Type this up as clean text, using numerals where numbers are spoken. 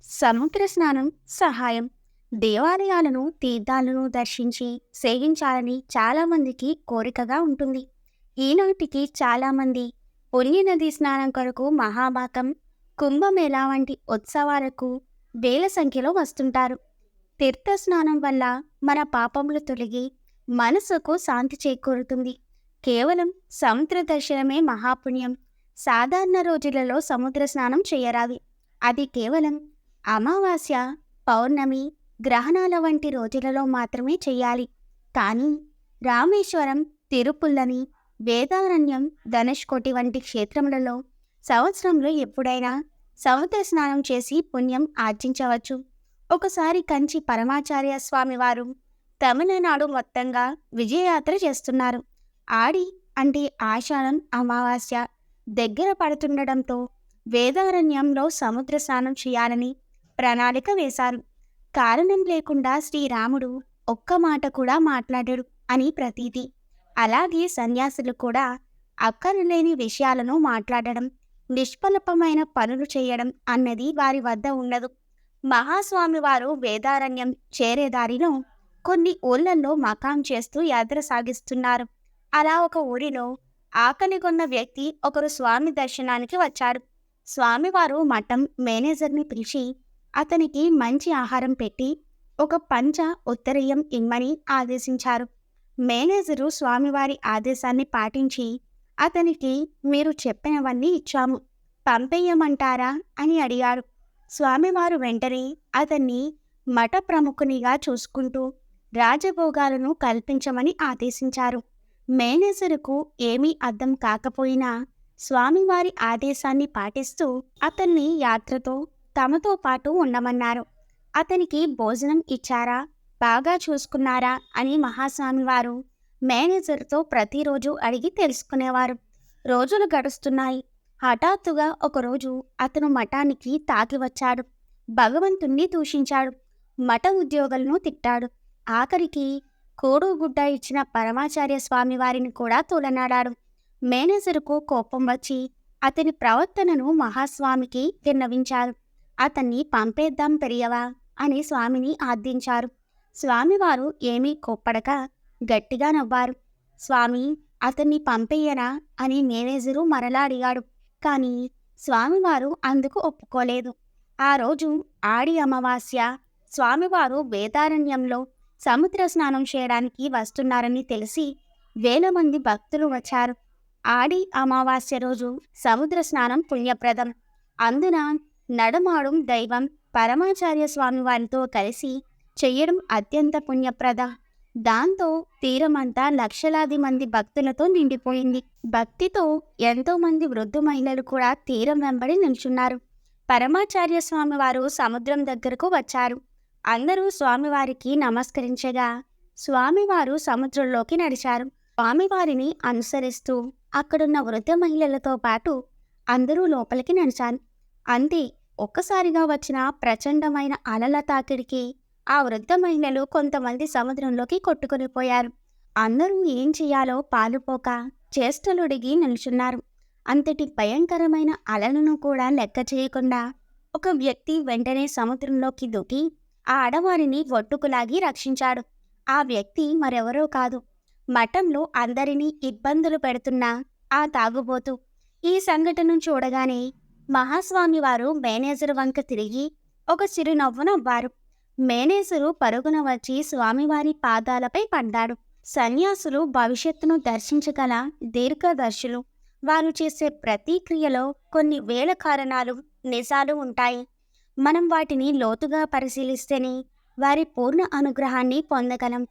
సముద్ర స్నానం సహాయం దేవాలయాలను తీర్థాలను దర్శించి సేవించాలని చాలామందికి కోరికగా ఉంటుంది. ఈనాటికి చాలామంది పుణ్యనది స్నానం కొరకు మహాబాకం, కుంభమేళా వంటి ఉత్సవాలకు వేల సంఖ్యలో వస్తుంటారు. తీర్థ స్నానం వల్ల మన పాపములు తొలగి మనసుకు శాంతి చేకూరుతుంది. కేవలం సముద్ర దర్శనమే మహాపుణ్యం. సాధారణ రోజులలో సముద్ర స్నానం చేయరాదు. అది కేవలం అమావాస్య, పౌర్ణమి, గ్రహణాల వంటి రోజులలో మాత్రమే చేయాలి. కానీ రామేశ్వరం, తిరుపుల్లని, వేదారణ్యం, ధనుష్కోటి వంటి క్షేత్రములలో సంవత్సరంలో ఎప్పుడైనా సముద్ర స్నానం చేసి పుణ్యం ఆర్జించవచ్చు. ఒకసారి కంచి పరమాచార్య స్వామి వారు తమిళనాడు మొత్తంగా విజయయాత్ర చేస్తున్నారు. ఆడి అంటే ఆషాఢం అమావాస్య దగ్గర పడుతుండటంతో వేదారణ్యంలో సముద్ర స్నానం చేయాలని ప్రణాళిక వేశారు. కారణం లేకుండా శ్రీరాముడు ఒక్క మాట కూడా మాట్లాడాడు అని ప్రతీతి. అలాగే సన్యాసులు కూడా అక్కరలేని విషయాలను మాట్లాడడం, నిష్ఫలపమైన పనులు చేయడం అన్నది వారి వద్ద ఉండదు. మహాస్వామి వారు వేదారణ్యం చేరే దారిలో కొన్ని ఊళ్ళల్లో మకాం చేస్తూ యాత్ర సాగిస్తున్నారు. అలా ఒక ఊరిలో ఆకలిగొన్న వ్యక్తి ఒకరు స్వామి దర్శనానికి వచ్చాడు. స్వామివారు మఠం మేనేజర్ని పిలిచి అతనికి మంచి ఆహారం పెట్టి ఒక పంచ ఉత్తరీయం ఇమ్మని ఆదేశించారు. మేనేజరు స్వామివారి ఆదేశాన్ని పాటించి అతనికి మీరు చెప్పినవన్నీ ఇచ్చాము, పంపేయమంటారా అని అడిగాడు. స్వామివారు వెంటనే అతన్ని మఠ ప్రముఖునిగా చూసుకుంటూ రాజభోగాలను కల్పించమని ఆదేశించారు. మేనేజరుకు ఏమీ అర్థం కాకపోయినా స్వామివారి ఆదేశాన్ని పాటిస్తూ అతన్ని యాత్రతో తమతో పాటు ఉండమన్నారు. అతనికి భోజనం ఇచ్చారా, బాగా చూసుకున్నారా అని మహాస్వామివారు మేనేజర్తో ప్రతిరోజు అడిగి తెలుసుకునేవారు. రోజులు గడుస్తున్నాయి. హఠాత్తుగా ఒకరోజు అతను మఠానికి తాకి వచ్చాడు. భగవంతుణ్ణి దూషించాడు. మఠ ఉద్యోగులను తిట్టాడు. ఆఖరికి కోడుగుడ్డ ఇచ్చిన పరమాచార్య స్వామి వారిని కూడా తోలనాడాడు. మేనేజరుకు కోపం వచ్చి అతని ప్రవర్తనను మహాస్వామికి విన్నవించారు. అతన్ని పంపేద్దాం పెరియవా అని స్వామిని ఆర్థించారు. స్వామివారు ఏమీ కోప్పడక గట్టిగా నవ్వారు. స్వామి, అతన్ని పంపేయనా అని మేనేజరు మరలా అడిగాడు. కానీ స్వామివారు అందుకు ఒప్పుకోలేదు. ఆ రోజు ఆడి అమావాస్య. స్వామివారు వేదారణ్యంలో సముద్ర స్నానం చేయడానికి వస్తున్నారని తెలిసి వేల మంది భక్తులు వచ్చారు. ఆడి అమావాస్య రోజు సముద్ర స్నానం పుణ్యప్రదం. అందున నడమాడం దైవం పరమాచార్య స్వామి వారితో కలిసి చెయ్యడం అత్యంత పుణ్యప్రదం. దాంతో తీరమంతా లక్షలాది మంది భక్తులతో నిండిపోయింది. భక్తితో ఎంతో మంది వృద్ధ మహిళలు కూడా తీరం వెంబడి నిల్చున్నారు. పరమాచార్య స్వామి వారు సముద్రం దగ్గరకు వచ్చారు. అందరూ స్వామివారికి నమస్కరించగా స్వామివారు సముద్రంలోకి నడిచారు. స్వామివారిని అనుసరిస్తూ అక్కడున్న వృద్ధ మహిళలతో పాటు అందరూ లోపలికి నడిచారు. అంతే, ఒక్కసారిగా వచ్చిన ప్రచండమైన అలల తాకిడికి ఆ వృద్ధ మహిళలు కొంతమంది సముద్రంలోకి కొట్టుకుని పోయారు. అందరూ ఏం చేయాలో పాలుపోక చేష్టలుడిగి నిల్చున్నారు. అంతటి భయంకరమైన అలలను కూడా లెక్క చేయకుండా ఒక వ్యక్తి వెంటనే సముద్రంలోకి దూకి ఆ ఆడవారిని ఒడ్డుకులాగి రక్షించాడు. ఆ వ్యక్తి మరెవరో కాదు, మఠంలో అందరినీ ఇబ్బందులు పెడుతున్న ఆ తాగుబోతు. ఈ సంఘటనను చూడగానే మహాస్వామి వారు మేనేజరు వంక తిరిగి ఒక చిరునవ్వు నవ్వారు. మేనేజరు పరుగున వచ్చి స్వామివారి పాదాలపై పడ్డాడు. సన్యాసులు భవిష్యత్తును దర్శించగల దీర్ఘదర్శులు. వారు చేసే ప్రతి క్రియలో కొన్ని వేల కారణాలు, నిజాలు ఉంటాయి. మనం వాటిని లోతుగా పరిశీలిస్తేనే వారి పూర్ణ అనుగ్రహాన్ని పొందగలం.